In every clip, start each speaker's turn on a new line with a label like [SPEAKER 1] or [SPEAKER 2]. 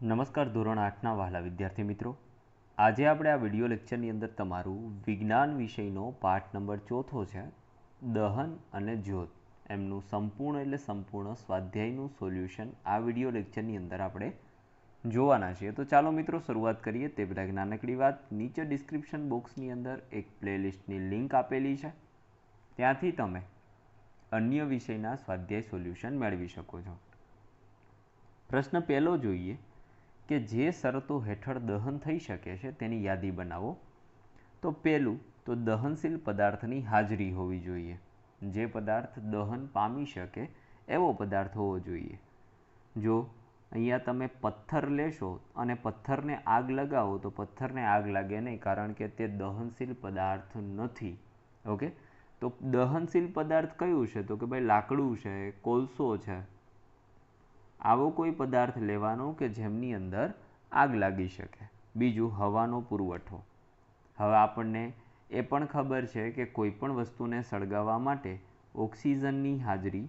[SPEAKER 1] નમસ્કાર ધોરણ 8ના વહાલા વિદ્યાર્થી મિત્રો, આજે આપણે આ વિડિયો લેક્ચરની અંદર તમારું વિજ્ઞાન વિષયનો પાઠ નંબર 4 છે દહન અને જ્યોત એમનું સંપૂર્ણ સ્વાધ્યાયનું સોલ્યુશન આ વિડિયો લેક્ચરની અંદર આપણે જોવાના છીએ. તો ચાલો મિત્રો શરૂઆત કરીએ તે પહેલાં નાનકડી વાત, નીચે ડિસ્ક્રિપ્શન બોક્સની અંદર એક પ્લેલિસ્ટની લિંક આપેલી છે, ત્યાંથી તમે અન્ય વિષયના સ્વાધ્યાય સોલ્યુશન મેળવી શકો છો. પ્રશ્ન પહેલો જોઈએ કે જે શરતો હેઠળ દહન થઈ શકે છે તેની યાદી બનાવો. તો પહેલું તો દહનશીલ પદાર્થની હાજરી હોવી જોઈએ. જે પદાર્થ દહન પામી શકે એવો પદાર્થ હોવો જોઈએ. જો અહીંયા તમે પથ્થર લેશો અને પથ્થરને આગ લગાવો તો પથ્થરને આગ લાગે નહીં, કારણ કે તે દહનશીલ પદાર્થ નથી. ઓકે, તો દહનશીલ પદાર્થ કયું છે? તો કે ભાઈ લાકડું છે, કોલસો છે, આવો કોઈ પદાર્થ લેવાનો કે જેમની અંદર આગ લાગી શકે. બીજું હવાનો પુરવઠો. હવે આપણને એ પણ ખબર છે કે કોઈ પણ વસ્તુને સળગાવવા માટે ઓક્સિજનની હાજરી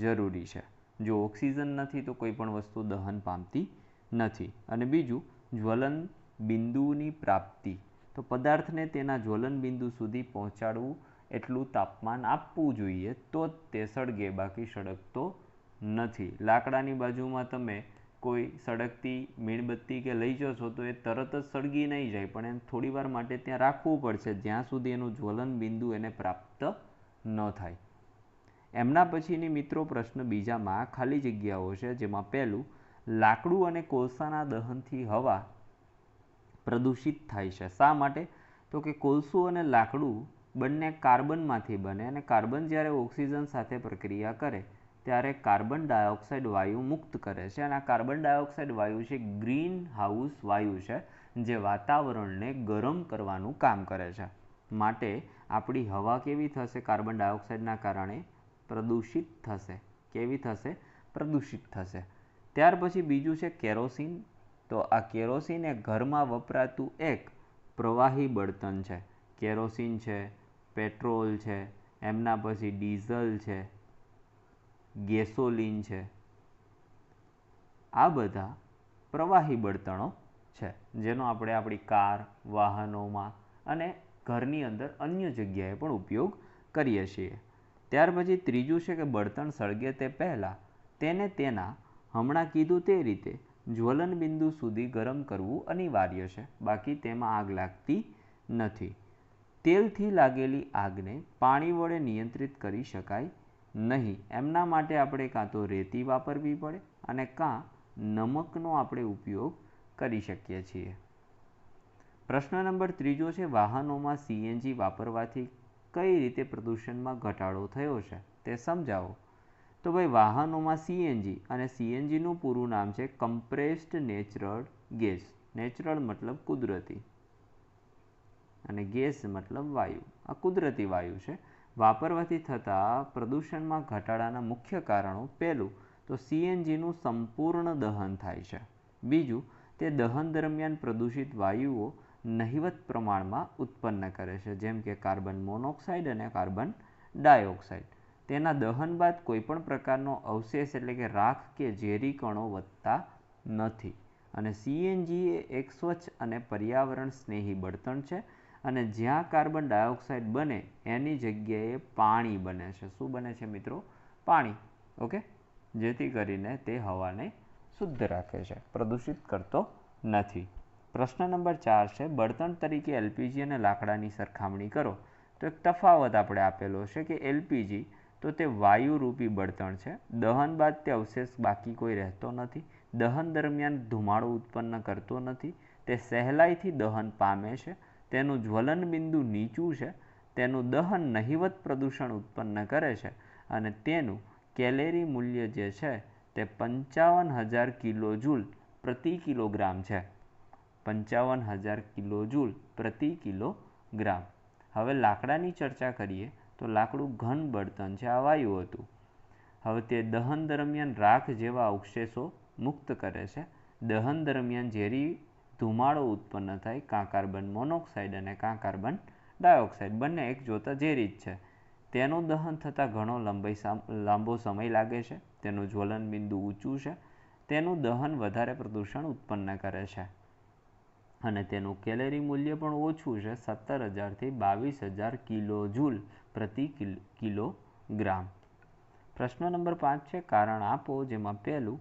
[SPEAKER 1] જરૂરી છે. જો ઓક્સિજન નથી તો કોઈ પણ વસ્તુ દહન પામતી નથી. અને બીજું જ્વલન બિંદુની પ્રાપ્તિ. તો પદાર્થને તેના જ્વલન બિંદુ સુધી પહોંચાડવું એટલું તાપમાન આપવું જોઈએ તો જ તે સળગે, બાકી સળગતો નથી. લાકડાની બાજુમાં તમે કોઈ સળગતી મીણબત્તી કે લઈ જશો તો એ તરત જ સળગી નહીં જાય, પણ એને થોડી વાર માટે ત્યાં રાખવું પડશે જ્યાં સુધી એનું જ્વલન બિંદુ એને પ્રાપ્ત ન થાય. એમના પછીની મિત્રો પ્રશ્ન બીજામાં ખાલી જગ્યાઓ છે, જેમાં પહેલું લાકડું અને કોલસાના દહનથી હવા પ્રદૂષિત થાય છે. શા માટે? તો કે કોલસો અને લાકડું બંને કાર્બનમાંથી બને અને કાર્બન જ્યારે ઓક્સિજન સાથે પ્રક્રિયા કરે ત્યારે કાર્બન ડાયોક્સાઇડ વાયુ મુક્ત કરે છે. અને આ કાર્બન ડાયોક્સાઇડ વાયુ છે ગ્રીન હાઉસ વાયુ છે, જે વાતાવરણને ગરમ કરવાનું કામ કરે છે. માટે આપણી હવા કેવી થશે? કાર્બન ડાયોક્સાઇડના કારણે પ્રદૂષિત થશે. કેવી થશે? પ્રદૂષિત થશે. ત્યાર પછી બીજું છે કેરોસીન. તો આ કેરોસીન એ ઘરમાં વપરાતું એક પ્રવાહી બળતણ છે. કેરોસીન છે, પેટ્રોલ છે, એમના પછી ડીઝલ છે, ગેસોલિન છે, આ બધા પ્રવાહી બળતણો છે, જેનો આપણે આપણી કાર, વાહનોમાં અને ઘરની અંદર અન્ય જગ્યાએ પણ ઉપયોગ કરીએ છીએ. ત્યાર પછી ત્રીજું છે કે બળતણ સળગે તે પહેલાં તેને તેના હમણાં કીધું તે રીતે જ્વલન બિંદુ સુધી ગરમ કરવું અનિવાર્ય છે, બાકી તેમાં આગ લાગતી નથી. તેલથી લાગેલી આગને પાણી વડે નિયંત્રિત કરી શકાય નહીં. એમના માટે આપણે કાં તો રેતી વાપરવી પડે અને કાં નમકનો આપણે ઉપયોગ કરી શકીએ છીએ. પ્રશ્ન નંબર ત્રીજો છે વાહનોમાં સીએનજી વાપરવાથી કઈ રીતે પ્રદૂષણમાં ઘટાડો થયો છે તે સમજાવો. તો ભાઈ વાહનોમાં સીએનજી, અને સીએનજીનું પૂરું નામ છે કમ્પ્રેસ્ડ નેચરલ ગેસ. નેચરલ મતલબ કુદરતી અને ગેસ મતલબ વાયુ. આ કુદરતી વાયુ છે. વાપરવાથી થતા પ્રદૂષણમાં ઘટાડાના મુખ્ય કારણો: પહેલું તો સીએનજીનું સંપૂર્ણ દહન થાય છે. બીજું, તે દહન દરમિયાન પ્રદૂષિત વાયુઓ નહિવત પ્રમાણમાં ઉત્પન્ન કરે છે, જેમ કે કાર્બન મોનોક્સાઇડ અને કાર્બન ડાયોક્સાઇડ. તેના દહન બાદ કોઈપણ પ્રકારનો અવશેષ એટલે કે રાખ કે ઝેરી કણો વધતા નથી. અને સીએનજી એ એક સ્વચ્છ અને પર્યાવરણ સ્નેહી બળતણ છે, અને જ્યાં કાર્બન ડાયોક્સાઇડ બને એની જગ્યાએ પાણી બને છે. શું બને છે મિત્રો? પાણી. ઓકે, જેથી કરીને તે હવાને શુદ્ધ રાખે છે, પ્રદૂષિત કરતો નથી. પ્રશ્ન નંબર 4 છે બળતણ તરીકે એલપીજી અને લાકડાની સરખામણી કરો. તો એક તફાવત આપણે આપેલો છે કે એલપીજી તો તે વાયુરૂપી બળતણ છે. દહન બાદ તે અવશેષ બાકી કોઈ રહેતો નથી. દહન દરમિયાન ધુમાડો ઉત્પન્ન કરતો નથી. તે સહેલાઈથી દહન પામે છે. તેનું જ્વલન બિંદુ નીચું છે. તેનું દહન નહિવત પ્રદૂષણ ઉત્પન્ન કરે છે, અને તેનું કેલેરી મૂલ્ય જે છે તે 55,000 કિલોજૂલ પ્રતિ કિલોગ્રામ છે. 55,000 કિલોજૂલ પ્રતિ કિલોગ્રામ. હવે લાકડાની ચર્ચા કરીએ તો લાકડું ઘન બળતણ છે, આ વાયુ હતું. હવે તે દહન દરમિયાન રાખ જેવા અવશેષો મુક્ત કરે છે. દહન દરમિયાન ઝેરી ધુમાડો ઉત્પન્ન થાય, કાં કાર્બન મોનોક્સાઇડ અને કાં કાર્બન ડાયોક્સાઇડ, બંને એક જોતા ઝેરી જ છે. તેનું દહન થતાં ઘણો લાંબો સમય લાગે છે. તેનું જ્વલન બિંદુ ઊંચું છે. તેનું દહન વધારે પ્રદૂષણ ઉત્પન્ન કરે છે અને તેનું કેલરી મૂલ્ય પણ ઓછું છે, 17,000 થી 22,000 કિલો જૂલ પ્રતિ કિલોગ્રામ. પ્રશ્ન નંબર 5 છે કારણ આપો, જેમાં પહેલું,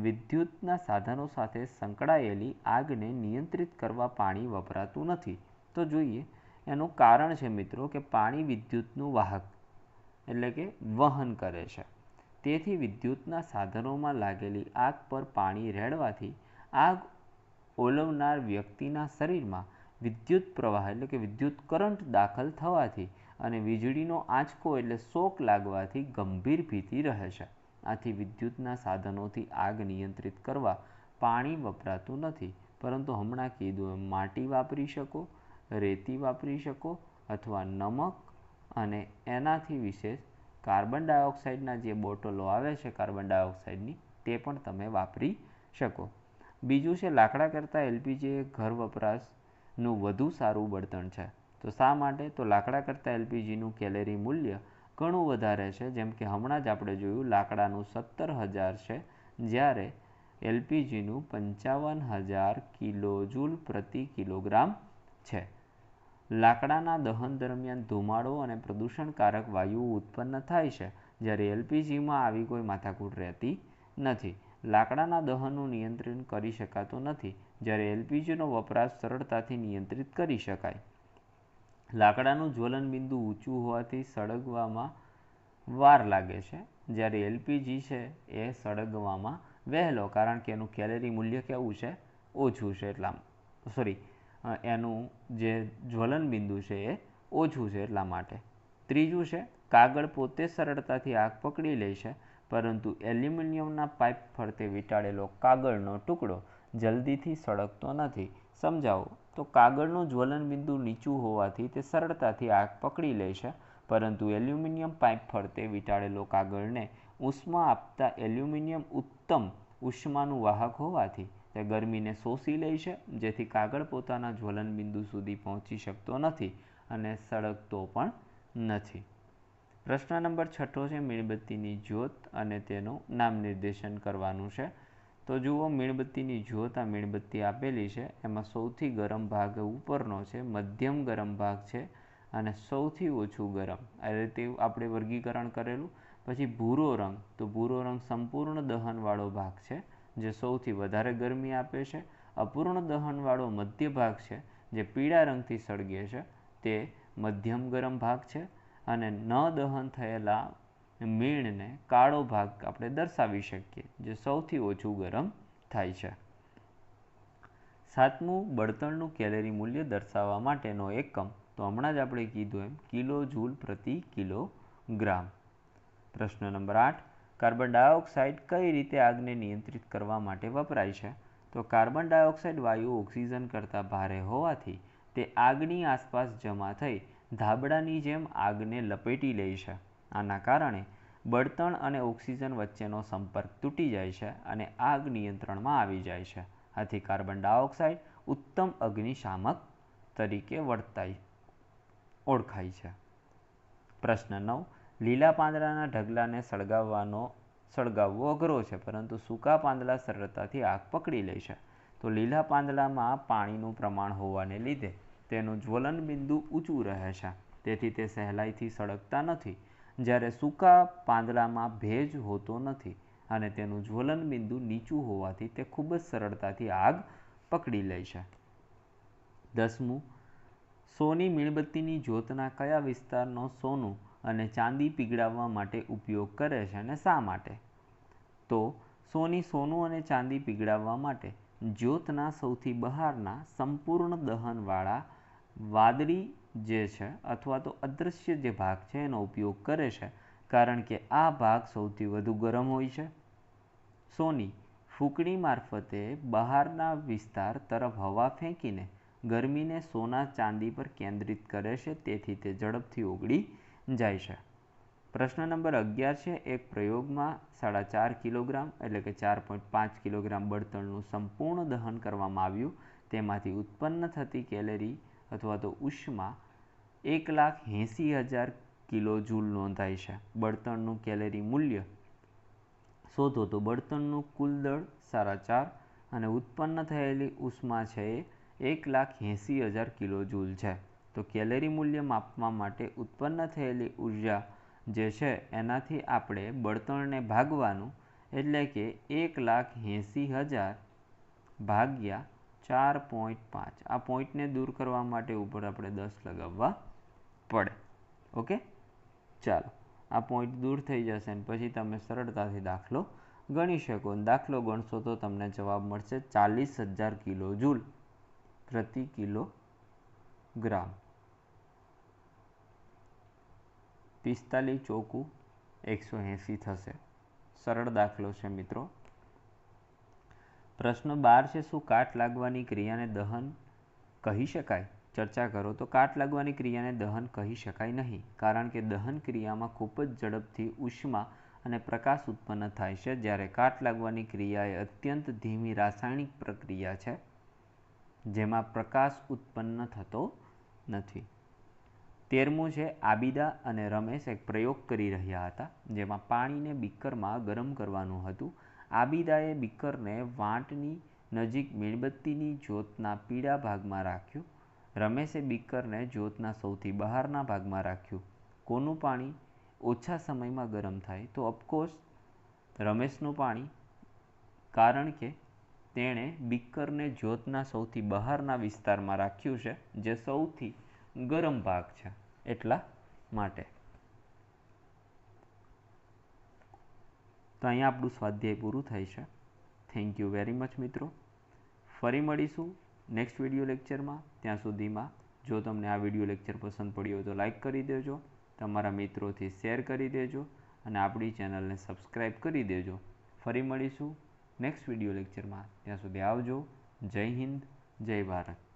[SPEAKER 1] વિદ્યુતના સાધનો સાથે સંકળાયેલી આગને નિયંત્રિત કરવા પાણી વપરાતું નથી. તો જોઈએ એનું કારણ છે મિત્રો કે પાણી વિદ્યુતનું વાહક એટલે કે વહન કરે છે. તેથી વિદ્યુતના સાધનોમાં લાગેલી આગ પર પાણી રેડવાથી આગ ઓલવનાર વ્યક્તિના શરીરમાં વિદ્યુત પ્રવાહ એટલે કે વિદ્યુત કરંટ દાખલ થવાથી અને વીજળીનો આંચકો એટલે શોક લાગવાથી ગંભીર ભીતિ રહે છે. આથી વિદ્યુતના સાધનોથી આગ નિયંત્રિત કરવા પાણી વપરાતું નથી, પરંતુ હમણાં કીધું એમ માટી વાપરી શકો, રેતી વાપરી શકો અથવા નમક અને એનાથી વિશેષ કાર્બન ડાયોક્સાઇડના જે બોટલો આવે છે કાર્બન ડાયોક્સાઇડની, તે પણ તમે વાપરી શકો. બીજું છે લાકડા કરતાં એલપીજી એ ઘર વપરાશનું વધુ સારું બળતણ છે. તો શા માટે? તો લાકડા કરતાં એલપીજીનું કેલરી મૂલ્ય ઘણું વધારે છે. જેમ કે હમણાં જ આપણે જોયું, લાકડાનું 17,000 છે, જ્યારે એલપીજીનું 55,000 કિલોજૂલ પ્રતિ કિલોગ્રામ છે. લાકડાના દહન દરમિયાન ધુમાડો અને પ્રદૂષણકારક વાયુઓ ઉત્પન્ન થાય છે, જ્યારે એલપીજીમાં આવી કોઈ માથાકૂટ રહેતી નથી. લાકડાના દહનનું નિયંત્રણ કરી શકાતું નથી, જ્યારે એલપીજીનો વપરાશ સરળતાથી નિયંત્રિત કરી શકાય. લાકડાનું જ્વલન બિંદુ ઊંચું હોવાથી સળગવામાં વાર લાગે છે, જ્યારે એલપીજી છે એ સળગવામાં વહેલો, કારણ કે એનું કેલરી મૂલ્ય કેવું છે? ઓછું છે. એનું જે જ્વલન બિંદુ છે એ ઓછું છે એટલા માટે. ત્રીજું છે કાગળ પોતે સરળતાથી આગ પકડી લે છે, પરંતુ એલ્યુમિનિયમના પાઇપ ફરતે વીંટાળેલો કાગળનો ટુકડો જલ્દીથી સળગતો નથી. સમજાવો. તો કાગળનું જ્વલન બિંદુ નીચું હોવાથી તે સરળતાથી આગ પકડી લે છે, પરંતુ એલ્યુમિનિયમ પાઇપ ફરતે વીંટાળેલો કાગળને ઉષ્મા આપતા એલ્યુમિનિયમ ઉત્તમ ઉષ્માનું વાહક હોવાથી તે ગરમીને શોષી લે છે, જેથી કાગળ પોતાના જ્વલન બિંદુ સુધી પહોંચી શકતો નથી અને સળગતો પણ નથી. પ્રશ્ન નંબર 6 છે મીણબત્તીની જ્યોત અને તેનું નામ નિર્દેશન કરવાનું છે. તો જુઓ, મીણબત્તીની જ્યોત, આ મીણબત્તી આપેલી છે, એમાં સૌથી ગરમ ભાગ ઉપરનો છે, મધ્યમ ગરમ ભાગ છે અને સૌથી ઓછું ગરમ. આ રીતે આપણે વર્ગીકરણ કરેલું. પછી ભૂરો રંગ, તો ભૂરો રંગ સંપૂર્ણ દહનવાળો ભાગ છે, જે સૌથી વધારે ગરમી આપે છે. અપૂર્ણ દહનવાળો મધ્ય ભાગ છે, જે પીળા રંગથી સળગે છે, તે મધ્યમ ગરમ ભાગ છે. અને ન દહન થયેલા મીણને કાળો ભાગ આપણે દર્શાવી શકીએ, જે સૌથી ઓછું ગરમ થાય છે. 7મું, બળતણનું કેલરી મૂલ્ય દર્શાવવા માટેનો એકમ, તો હમણાં જ આપણે કીધું એમ કિલો જૂલ પ્રતિ કિલોગ્રામ. પ્રશ્ન નંબર 8, કાર્બન ડાયોક્સાઇડ કઈ રીતે આગને નિયંત્રિત કરવા માટે વપરાય છે? તો કાર્બન ડાયોક્સાઇડ વાયુ ઓક્સિજન કરતાં ભારે હોવાથી તે આગની આસપાસ જમા થઈ ધાબળાની જેમ આગને લપેટી લે છે. આના કારણે બળતણ અને ઓક્સિજન વચ્ચેનો સંપર્ક તૂટી જાય છે અને આગ નિયંત્રણમાં આવી જાય છે. આથી કાર્બન ડાયોક્સાઇડ ઉત્તમ અગ્નિશામક તરીકે ઓળખાય છે. પ્રશ્ન 9, લીલા પાંદડાના ઢગલાને સળગાવવો અઘરો છે, પરંતુ સૂકા પાંદડા સરળતાથી આગ પકડી લે છે. તો લીલા પાંદડામાં પાણીનું પ્રમાણ હોવાને લીધે તેનું જ્વલન બિંદુ ઊંચું રહે છે, તેથી તે સહેલાઈથી સળગતા નથી. જ્યારે સૂકા પાંદડામાં ભેજ હોતો નથી અને તેનું જ્વલન બિંદુ નીચું હોવાથી તે ખૂબ જ સરળતાથી આગ પકડી લે છે. 10મું, સોની મીણબત્તીની જ્યોતના કયા વિસ્તારનો સોનું અને ચાંદી પીગળાવવા માટે ઉપયોગ કરે છે અને શા માટે? તો સોની સોનું અને ચાંદી પીગળાવવા માટે જ્યોતના સૌથી બહારના સંપૂર્ણ દહનવાળા વાદળી જે છે અથવા તો અદૃશ્ય જે ભાગ છે એનો ઉપયોગ કરે છે, કારણ કે આ ભાગ સૌથી વધુ ગરમ હોય છે. સોની ફૂંકણી મારફતે બહારના વિસ્તાર તરફ હવા ફેંકીને ગરમીને સોના ચાંદી પર કેન્દ્રિત કરે છે, તેથી તે ઝડપથી ઓગળી જાય છે. પ્રશ્ન નંબર 11 છે, એક પ્રયોગમાં 4.5 કિલોગ્રામ એટલે કે 4.5 કિલોગ્રામ બળતણનું સંપૂર્ણ દહન કરવામાં આવ્યું. તેમાંથી ઉત્પન્ન થતી કેલરી અથવા તો ઉષ્મા 1,80,000 કિલો જૂલ નોંધાઈ છે. બળતણનું કેલરી મૂલ્ય શોધો તો બળતણનું કુલ દળ 4.5 અને ઉત્પન્ન થયેલી ઉષ્મા છે એ 1,80,000 કિલોજૂલ છે. તો કેલરી મૂલ્ય માપવા માટે ઉત્પન્ન થયેલી ઉર્જા જે છે એનાથી આપણે બળતણને ભાગવાનું, એટલે કે 1,80,000 ભાગ્યા 4.5. આ પોઈન્ટને દૂર કરવા માટે ઉપર આપણે 10 લગાવવા પડે. ઓકે, ચાલો આ પોઈન્ટ દૂર થઈ જશે અને પછી તમે સરળતાથી દાખલો ગણી શકો. દાખલો ગણશો તો તમને જવાબ મળશે 40,000 કિલોજૂલ પ્રતિ કિલોગ્રામ. 45 ચોકું 180 થશે. સરળ દાખલો છે મિત્રો. પ્રશ્ન 12 છે, શું કાટ લાગવાની ક્રિયાને દહન કહી શકાય? ચર્ચા કરો. તો કાટ લાગવાની ક્રિયાને દહન કહી શકાય નહીં, કારણ કે દહન ક્રિયામાં ખૂબ જ ઝડપથી ઉષ્મા અને પ્રકાશ ઉત્પન્ન થાય છે, જ્યારે કાટ લાગવાની ક્રિયા એ અત્યંત ધીમી રાસાયણિક પ્રક્રિયા છે જેમાં પ્રકાશ ઉત્પન્ન થતો નથી. 13મું છે, આબિદા અને રમેશ એક પ્રયોગ કરી રહ્યા હતા જેમાં પાણીને બીકરમાં ગરમ કરવાનું હતું. આબિદાએ બીકરને વાંટની નજીક મીણબત્તીની જ્યોતના પીળા ભાગમાં રાખ્યું. રમેશે બીકરને જ્યોતના સૌથી બહારના ભાગમાં રાખ્યું. કોનું પાણી ઓછા સમયમાં ગરમ થાય? તો ઓફકોર્સ રમેશનું પાણી, કારણ કે તેણે બીકરને જ્યોતના સૌથી બહારના વિસ્તારમાં રાખ્યું છે, જે સૌથી ગરમ ભાગ છે, એટલા માટે. તો અહીંયા આપણું સ્વાધ્યાય પૂરું થાય છે. થેન્ક યુ વેરી મચ મિત્રો. ફરી મળીશું નેક્સ્ટ વિડીયો લેક્ચરમાં. ત્યાં સુધીમાં જો તમને આ વિડીયો લેક્ચર પસંદ પડ્યો હોય તો લાઈક કરી દેજો, તમારા મિત્રોથી શેર કરી દેજો અને આપણી ચેનલને સબસ્ક્રાઈબ કરી દેજો. ફરી મળીશું નેક્સ્ટ વિડીયો લેક્ચરમાં. ત્યાં સુધી આવજો. જય હિન્દ, જય ભારત.